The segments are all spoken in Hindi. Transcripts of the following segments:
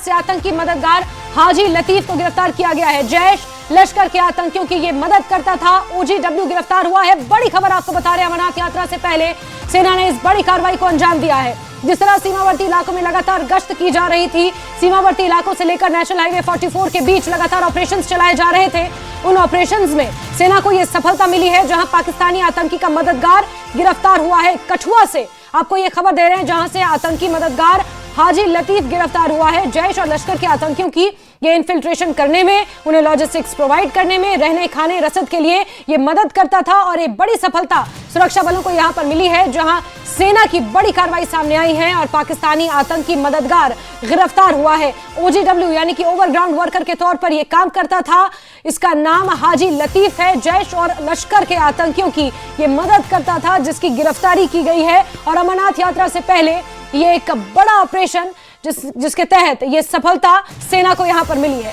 से आतंकी मददगार हाजी लतीफ को गिरफ्तार किया गया है। जैश लश्कर के आतंकियों की ये मदद करता था। OGW गिरफ्तार हुआ है। बड़ी खबर आपको बता रहे हैं, अमरनाथ यात्रा से पहले सेना ने इस बड़ी कार्रवाई को अंजाम दिया है। जिस तरह सीमावर्ती इलाकों में लगातार गश्त की जा रही थी, सीमावर्ती इलाकों से लेकर नेशनल हाईवे 44 के बीच लगातार ऑपरेशंस चलाए जा रहे थे। उन ऑपरेशंस में सेना को यह सफलता मिली है जहां पाकिस्तानी आतंकी का मददगार गिरफ्तार हुआ है। कठुआ से आपको यह खबर दे रहे हैं जहां से आतंकी मददगार हाजी लतीफ गिरफ्तार हुआ है। जैश और लश्कर के आतंकियों की ये इन्फिल्ट्रेशन करने में, उन्हें लॉजिस्टिक्स प्रोवाइड करने में, रहने खाने रसद के लिए ये मदद करता था और एक बड़ी सफलता सुरक्षा बलों को यहां पर मिली है जहां सेना की बड़ी कार्रवाई सामने आई है और पाकिस्तानी आतंकी मददगार गिरफ्तार हुआ है। OGW यानी कि ओवरग्राउंड वर्कर के तौर पर यह काम करता था। इसका नाम हाजी लतीफ है। जैश और लश्कर के आतंकियों की ये मदद करता था जिसकी गिरफ्तारी की गई है। और अमरनाथ यात्रा से पहले ये एक बड़ा ऑपरेशन जिसके तहत ये सफलता सेना को यहां पर मिली है।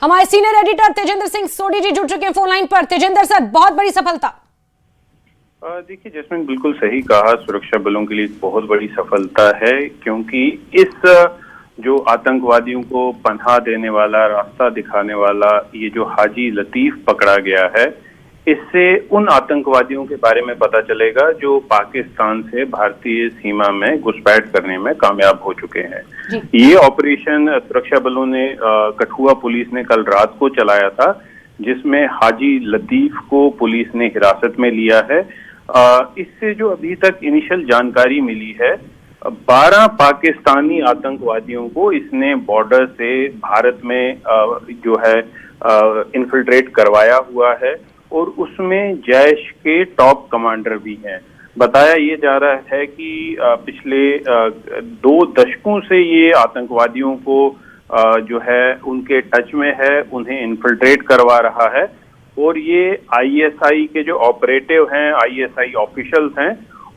हमारे सीनियर एडिटर तेजिंदर सिंह सोडी जी जुड़ चुके हैं फोन लाइन पर। तेजिंदर सर, बहुत बड़ी सफलता। देखिए जैस्मिन, बिल्कुल सही कहा, सुरक्षा बलों के लिए बहुत बड़ी सफलता है क्योंकि इस जो आतंकवादियों को पनाह देने वाला, रास्ता दिखाने वाला ये जो हाजी लतीफ पकड़ा गया है, इससे उन आतंकवादियों के बारे में पता चलेगा जो पाकिस्तान से भारतीय सीमा में घुसपैठ करने में कामयाब हो चुके हैं। ये ऑपरेशन सुरक्षा बलों ने, कठुआ पुलिस ने कल रात को चलाया था जिसमें हाजी लतीफ को पुलिस ने हिरासत में लिया है। इससे जो अभी तक इनिशियल जानकारी मिली है, 12 पाकिस्तानी आतंकवादियों को इसने बॉर्डर से भारत में जो है इन्फिल्ट्रेट करवाया हुआ है और उसमें जैश के टॉप कमांडर भी हैं। बताया ये जा रहा है कि पिछले 2 दशकों से ये आतंकवादियों को जो है उनके टच में है, उन्हें इन्फिल्ट्रेट करवा रहा है और ये ISI के जो ऑपरेटिव हैं, ISI ऑफिशियल्स हैं,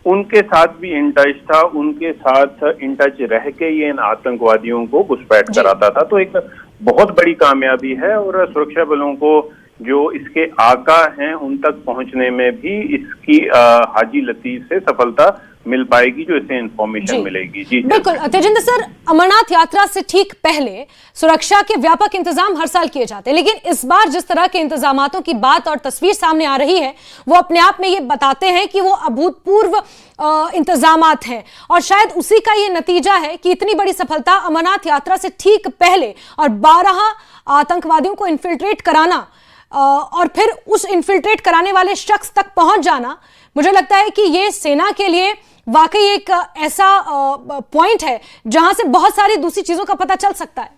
उनके साथ भी इन टच था, उनके साथ इन टच रह के ये इन आतंकवादियों को घुसपैठ कराता था। तो एक बहुत बड़ी कामयाबी है और सुरक्षा बलों को जो इसके आका हैं उन तक पहुंचने में भी इसकी हाजी लतीफ से सफलता मिल पाएगी, जो इसे इंफॉर्मेशन मिलेगी। जी बिल्कुल तेजिंदर सर, अमरनाथ यात्रा से ठीक पहले सुरक्षा के व्यापक इंतजाम हर साल किए जाते हैं, लेकिन इस बार जिस तरह के इंतजामातों की बात और तस्वीर सामने आ रही है वो अपने आप में ये बताते हैं कि वो अभूतपूर्व इंतजामात हैं और शायद उसी का ये नतीजा है कि इतनी बड़ी सफलता अमरनाथ यात्रा से ठीक पहले और 12 आतंकवादियों को इन्फिल्ट्रेट कराना और फिर उस इन्फिल्ट्रेट कराने वाले शख्स तक पहुंच जाना, मुझे लगता है कि ये सेना के लिए वाकई एक ऐसा पॉइंट है जहां से बहुत सारी दूसरी चीजों का पता चल सकता है।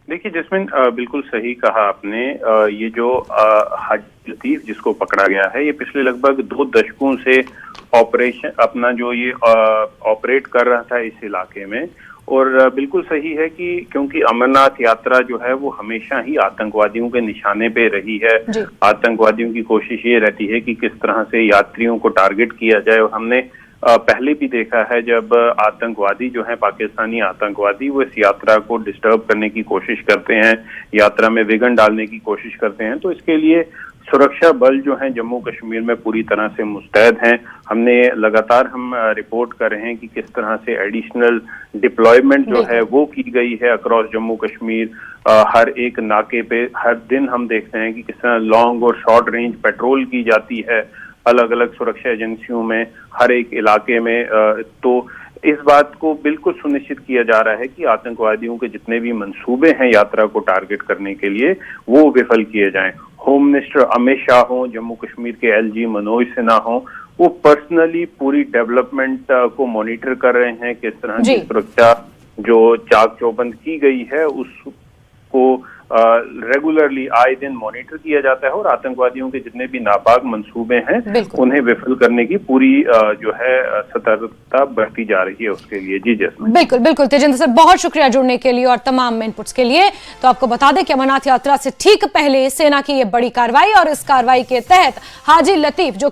देखिए जैस्मिन, बिल्कुल सही कहा आपने। ये जो हाजी लतीफ जिसको पकड़ा गया है, ये पिछले लगभग 2 दशकों से ऑपरेशन अपना जो ये ऑपरेट कर रहा था इस इलाके में। और बिल्कुल सही है कि क्योंकि अमरनाथ यात्रा जो है वो हमेशा ही आतंकवादियों के निशाने पे रही है। आतंकवादियों की कोशिश ये रहती है कि किस तरह से यात्रियों को टारगेट किया जाए और हमने पहले भी देखा है जब आतंकवादी जो है, पाकिस्तानी आतंकवादी, वो इस यात्रा को डिस्टर्ब करने की कोशिश करते हैं, यात्रा में विघ्न डालने की कोशिश करते हैं। तो इसके लिए सुरक्षा बल जो हैं जम्मू कश्मीर में पूरी तरह से मुस्तैद हैं। हमने लगातार रिपोर्ट कर रहे हैं कि किस तरह से एडिशनल डिप्लॉयमेंट जो है वो की गई है अक्रॉस जम्मू कश्मीर। हर एक नाके पे हर दिन हम देखते हैं कि किस तरह लॉन्ग और शॉर्ट रेंज पेट्रोल की जाती है अलग अलग सुरक्षा एजेंसियों में, हर एक इलाके में। तो इस बात को बिल्कुल सुनिश्चित किया जा रहा है कि आतंकवादियों के जितने भी मंसूबे हैं यात्रा को टारगेट करने के लिए वो विफल किए जाएं। होम मिनिस्टर अमित शाह हो, जम्मू कश्मीर के LG मनोज सिन्हा हो, वो पर्सनली पूरी डेवलपमेंट को मॉनिटर कर रहे हैं। किस तरह की सुरक्षा जो चाक चौबंद की गई है उसको रेगुलरली आए दिन मॉनिटर किया जाता है और आतंकवादियों के जितने भी नापाक मंसूबे हैं उन्हें विफल करने की पूरी जो है सतर्कता बरती जा रही है उसके लिए। जी जैस्मिन, बिल्कुल बिल्कुल तेजिंदर सर, बहुत शुक्रिया जुड़ने के लिए और तमाम इनपुट्स के लिए। तो आपको बता दें कि अमरनाथ यात्रा से ठीक पहले सेना की ये बड़ी कार्रवाई और इस कार्रवाई के तहत हाजी लतीफ जो